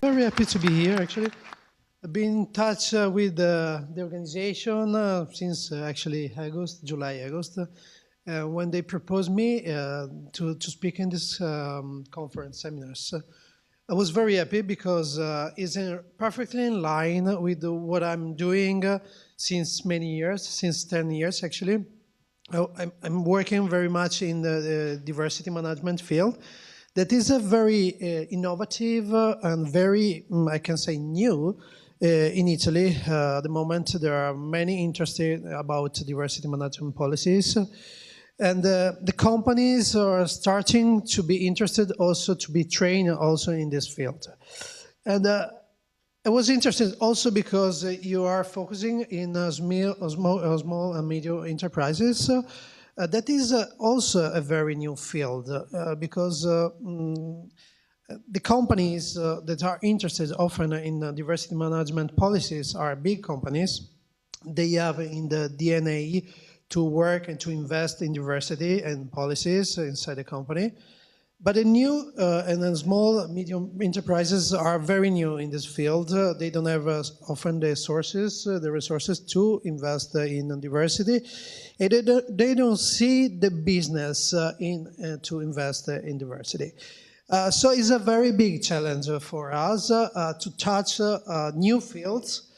Very happy to be here, actually. I've been in touch with the organization since actually July, August, when they proposed me to speak in this conference seminars. I was very happy because it's perfectly in line with what I'm doing since many years, since 10 years actually. I'm working very much in the diversity management field. That is a very innovative and very, I can say, new in Italy. At the moment, there are many interested about diversity management policies. And the companies are starting to be interested also to be trained also in this field. And I was interested also because you are focusing in small and medium enterprises. That is also a very new field because the companies that are interested often in diversity management policies are big companies. They have in the DNA to work and to invest in diversity and policies inside the company. But the new and then small, medium enterprises are very new in this field. They don't have often the resources to invest in diversity. And they don't see the business to invest in diversity. So it's a very big challenge for us to touch new fields.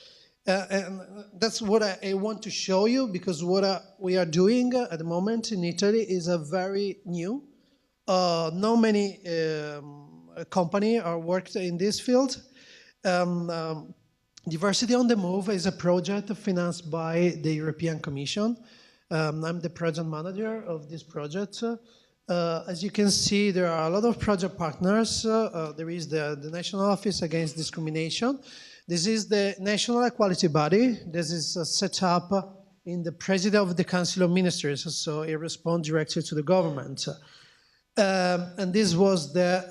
And that's what I want to show you, because what we are doing at the moment in Italy is a very new. Not many companies are worked in this field. Diversity on the Move is a project financed by the European Commission. I'm the project manager of this project. As you can see, there are a lot of project partners. There is the National Office Against Discrimination. This is the national equality body. This is set up in the President of the Council of Ministers, so it responds directly to the government. And this was the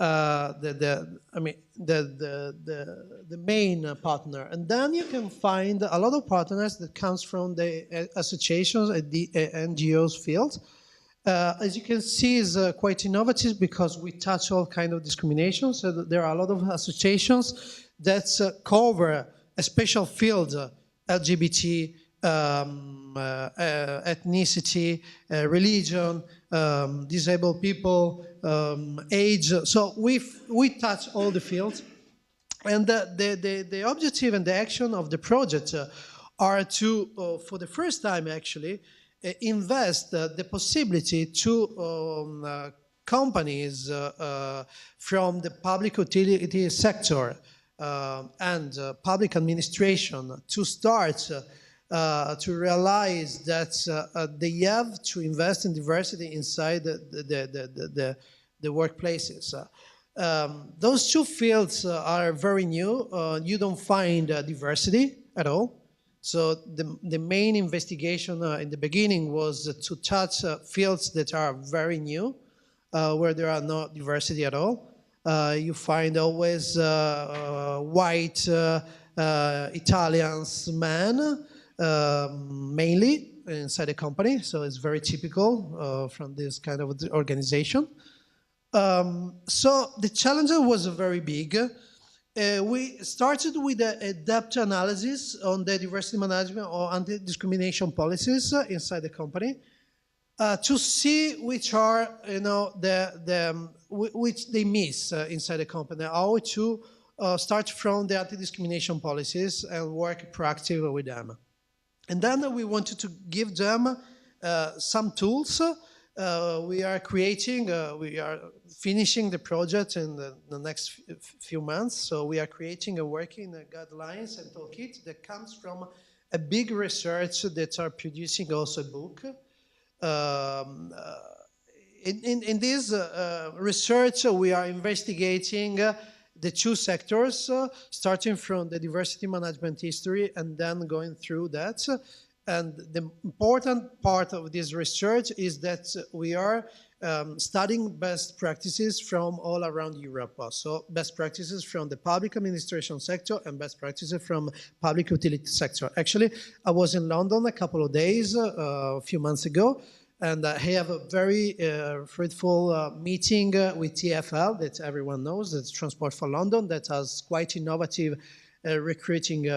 main partner. And then you can find a lot of partners that comes from the associations at the NGOs field. As you can see, is quite innovative because we touch all kinds of discrimination. So there are a lot of associations that cover a special field, LGBT, ethnicity, religion, disabled people, age. So we touch all the fields. And the objective and the action of the project are to, for the first time actually, invest the possibility to companies from the public utility sector and public administration to start to realize that they have to invest in diversity inside the workplaces. Those two fields are very new. You don't find diversity at all. So the main investigation in the beginning was to touch fields that are very new, where there are no diversity at all. You find always white Italians men, mainly inside the company, so it's very typical from this kind of organization. So the challenge was very big. We started with a depth analysis on the diversity management or anti-discrimination policies inside the company to see which are, which they miss inside the company, how to start from the anti-discrimination policies and work proactively with them. And then we wanted to give them some tools. We are finishing the project in the next few months. So we are creating a working guidelines and toolkit that comes from a big research that are producing also a book. In this research, we are investigating the two sectors, starting from the diversity management history and then going through that. And the important part of this research is that we are studying best practices from all around Europe. So best practices from the public administration sector and best practices from public utility sector. Actually, I was in London a couple of days, a few months ago, And I have a very fruitful meeting with TfL that everyone knows, that's Transport for London, that has quite innovative recruiting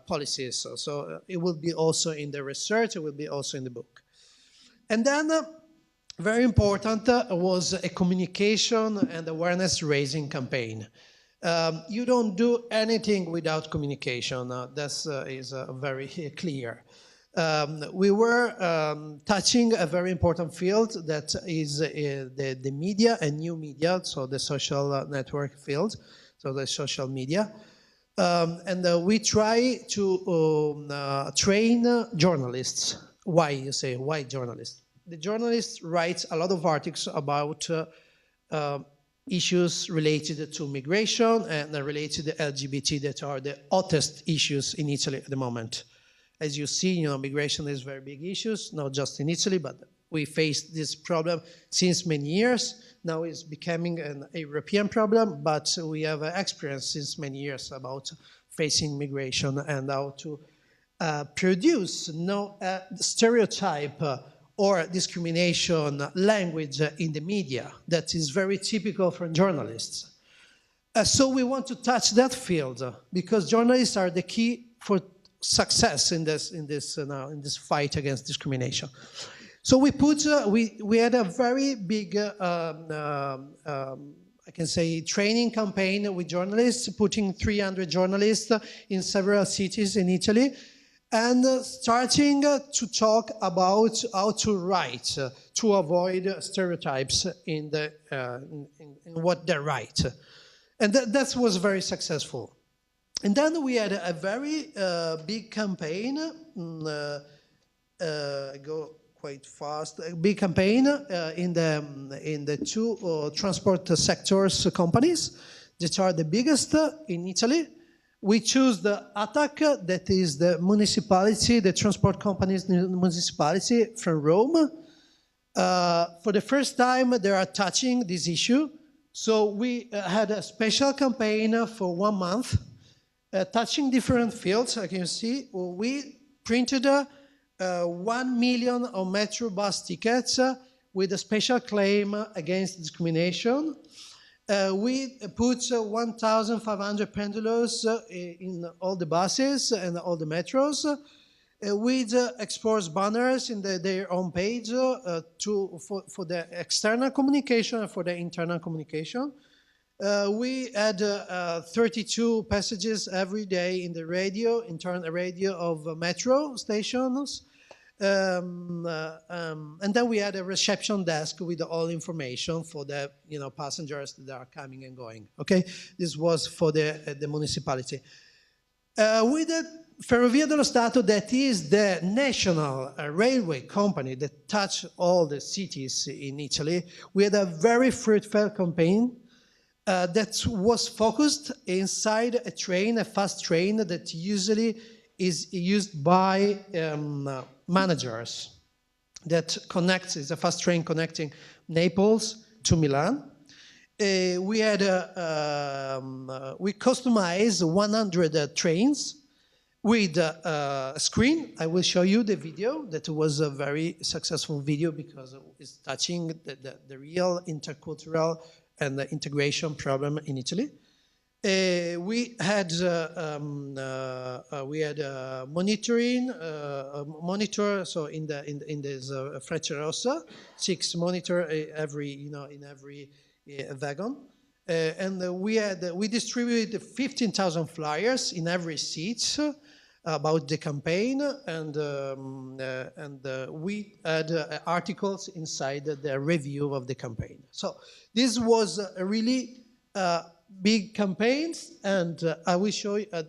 policies. So it will be also in the research, it will be also in the book. And then very important was a communication and awareness raising campaign. You don't do anything without communication. That is very clear. We were touching a very important field that is the media and new media, so the social network field, so the social media. And we try to train journalists. Why, you say, why journalists? The journalist writes a lot of articles about issues related to migration and related to LGBT that are the hottest issues in Italy at the moment. As you see, migration is very big issues, not just in Italy, but we face this problem since many years. Now it's becoming an European problem, but we have experience since many years about facing migration and how to produce no stereotype or discrimination language in the media that is very typical for journalists. So we want to touch that field because journalists are the key for success in this fight against discrimination. So we had a very big I can say training campaign with journalists, putting 300 journalists in several cities in Italy, and starting to talk about how to write to avoid stereotypes in what they write. And that was very successful. And then we had a very big campaign, go quite fast, a big campaign in the two transport sectors companies that are the biggest in Italy. We choose the ATAC, that is the municipality, the transport company's municipality from Rome. For the first time, they are touching this issue. So we had a special campaign for 1 month, touching different fields. Like you can see, we printed 1 million of metro bus tickets with a special claim against discrimination. We put 1,500 pendulos in all the buses and all the metros with exposed banners in their own page for the external communication and for the internal communication. We had 32 passages every day in the radio, internal radio of metro stations. And then we had a reception desk with all information for the passengers that are coming and going. Okay, this was for the municipality. With the Ferrovie dello Stato, that is the national railway company that touch all the cities in Italy, we had a very fruitful campaign that was focused inside a train, a fast train that usually is used by managers, that connects, is a fast train connecting Naples to Milan. We customized 100 trains with a screen. I will show you the video. That was a very successful video because it's touching the real intercultural and the integration problem in Italy. We had monitoring monitor. So in this Frecciarossa, 6 monitor in every wagon, and we distributed 15,000 flyers in every seat about the campaign, and we had articles inside the review of the campaign. So this was a really big campaigns, and I will show you at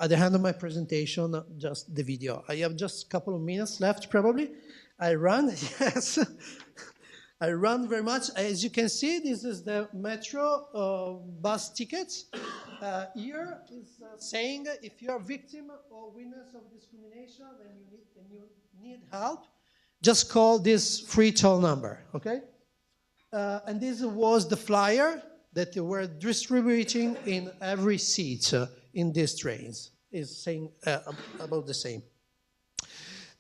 the end of my presentation just the video. I have just a couple of minutes left probably. I run, yes. I run very much. As you can see, this is the metro bus tickets. Here is saying if you are a victim or witness of discrimination and you need help, just call this free toll number, okay? And this was the flyer that they were distributing in every seat in these trains. Is saying about the same.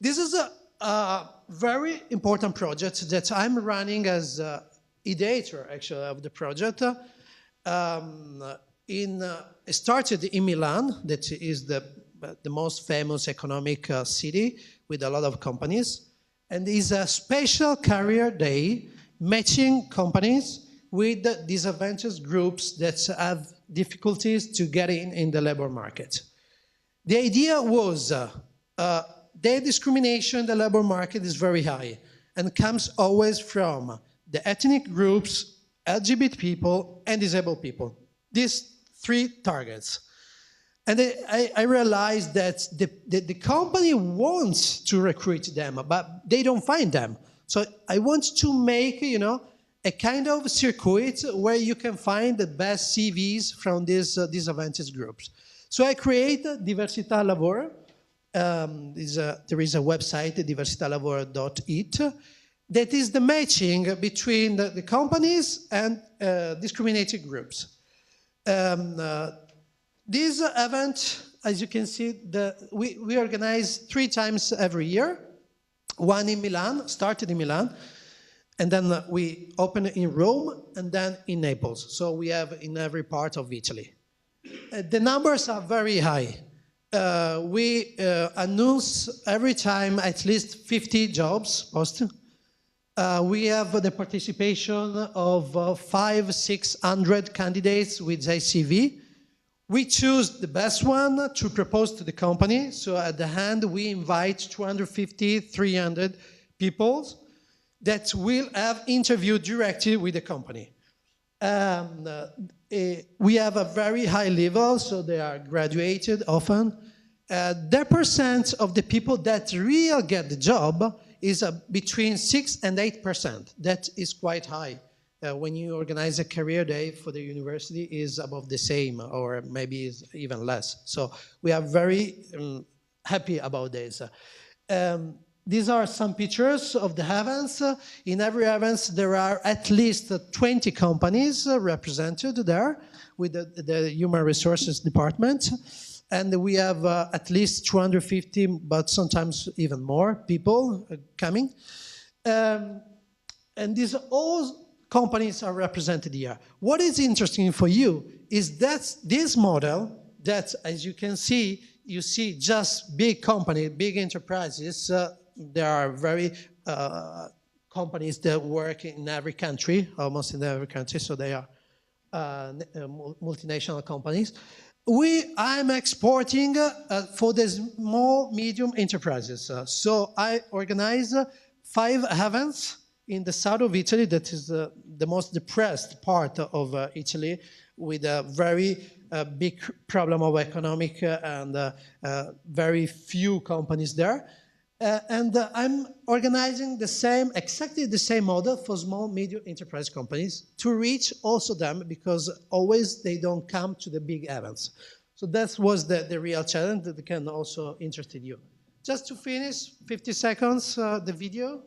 This is a very important project that I'm running as ideator, actually, of the project. It started in Milan, that is the most famous economic city with a lot of companies, and is a special career day matching companies with disadvantaged groups that have difficulties to get in the labor market. The idea was the discrimination in the labor market is very high and comes always from the ethnic groups, LGBT people, and disabled people. These three targets. And I realized that the company wants to recruit them, but they don't find them. So I want to make, a kind of circuit where you can find the best CVs from these disadvantaged groups. So I created Diversità Lavoro. There is a website, diversitalavoro.it, that is the matching between the companies and discriminated groups. This event, as you can see, we organize 3 times every year. One in Milan, started in Milan, and then we open in Rome, and then in Naples. So we have in every part of Italy. The numbers are very high. We announce every time at least 50 jobs posted. We have the participation of 500-600 candidates with ICV. We choose the best one to propose to the company. So at the end, we invite 250-300 people that will have interviewed directly with the company. We have a very high level, so they are graduated often. The percent of the people that really get the job is between 6 and 8%. That is quite high. When you organize a career day for the university, is above the same, or maybe is even less. So we are very happy about this. These are some pictures of the events. In every event, there are at least 20 companies represented there with the Human Resources Department. And we have at least 250, but sometimes even more people coming. And these all companies are represented here. What is interesting for you is that this model that, as you can see, you see just big companies, big enterprises. There are very companies that work in every country, almost in every country, so they are multinational companies. I'm exporting for the small, medium enterprises. So I organize 5 events in the south of Italy, that is the most depressed part of Italy, with a very big problem of economic and very few companies there. And I'm organizing exactly the same model for small, medium enterprise companies to reach also them, because always they don't come to the big events. So that was the real challenge that can also interest you. Just to finish, 50 seconds, the video.